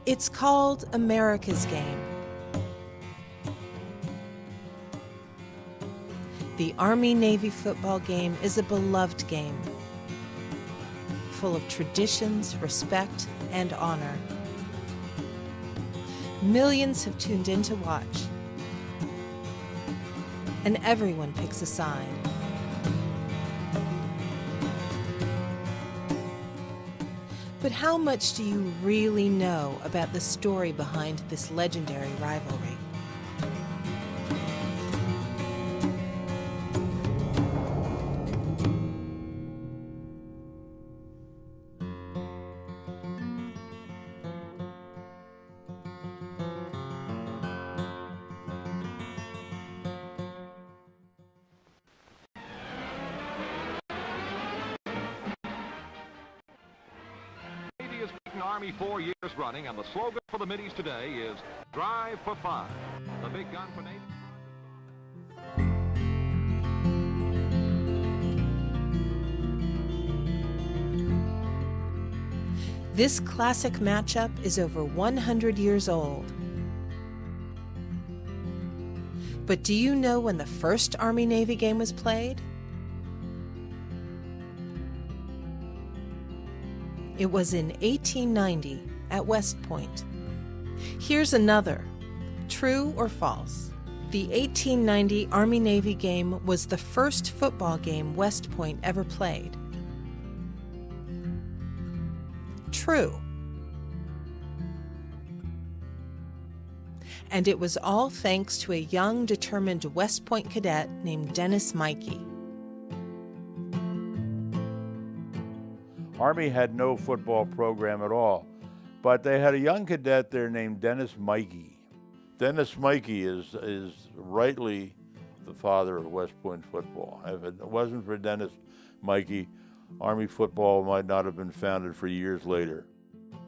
It's called America's Game. The Army-Navy football game is a beloved game, full of traditions, respect, and honor. Millions have tuned in to watch, and everyone picks a side. But how much do you really know about the story behind this legendary rivalry? Army 4 years running, and the slogan for the Middies today is Drive for 5. The big gun for Navy. This classic matchup is over 100 years old. But do you know when the first Army-Navy game was played? It was in 1890 at West Point. Here's another. True or false? The 1890 Army-Navy game was the first football game West Point ever played. True. And it was all thanks to a young, determined West Point cadet named Dennis Mikey. Army had no football program at all, but they had a young cadet there named Dennis Mikey. Dennis Mikey is rightly the father of West Point football. If it wasn't for Dennis Mikey, Army football might not have been founded for years later.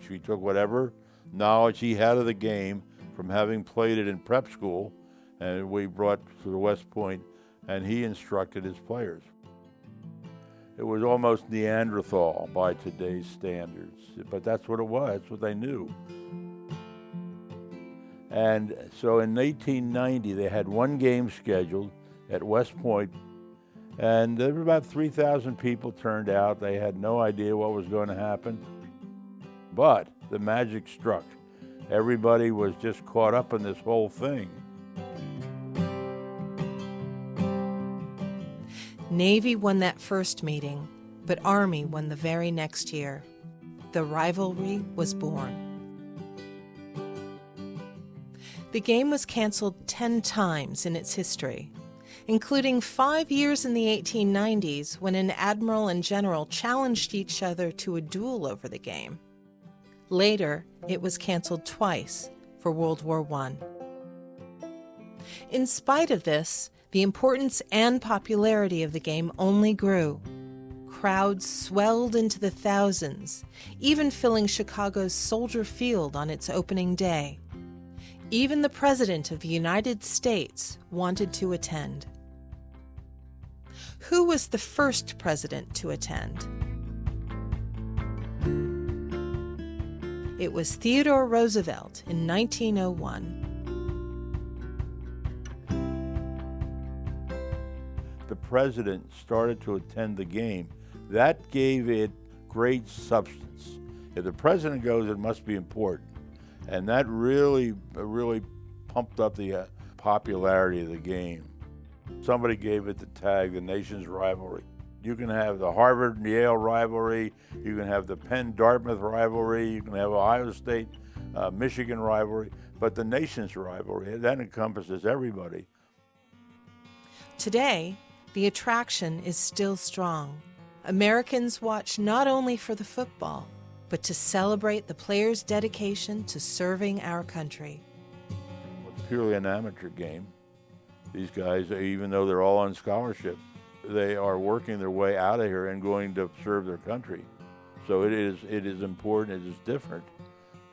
He took whatever knowledge he had of the game from having played it in prep school, and we brought to the West Point, and he instructed his players. It was almost Neanderthal by today's standards, but that's what it was. That's what they knew. And so in 1890, they had one game scheduled at West Point, and there were about 3,000 people turned out. They had no idea what was going to happen, but the magic struck. Everybody was just caught up in this whole thing. Navy won that first meeting, but Army won the very next year. The rivalry was born. The game was canceled 10 times in its history, including 5 years in the 1890s when an admiral and general challenged each other to a duel over the game. Later, it was canceled twice for World War I. In spite of this, the importance and popularity of the game only grew. Crowds swelled into the thousands, even filling Chicago's Soldier Field on its opening day. Even the President of the United States wanted to attend. Who was the first president to attend? It was Theodore Roosevelt in 1901. The president started to attend the game. That gave it great substance. If the president goes, it must be important. And that really pumped up the popularity of the game. Somebody gave it the tag, the nation's rivalry. You can have the Harvard-Yale rivalry, you can have the Penn-Dartmouth rivalry, you can have Ohio State-Michigan rivalry, but the nation's rivalry, that encompasses everybody. Today, the attraction is still strong. Americans watch not only for the football, but to celebrate the players' dedication to serving our country. It's purely an amateur game. These guys, even though they're all on scholarship, they are working their way out of here and going to serve their country. So it is important, it is different,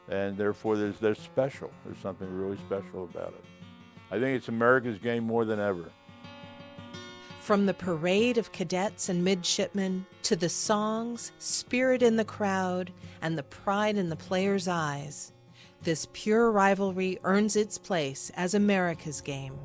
and therefore they're special. There's something really special about it. I think it's America's game more than ever. From the parade of cadets and midshipmen to the songs, spirit in the crowd, and the pride in the players' eyes, This pure rivalry earns its place as America's game.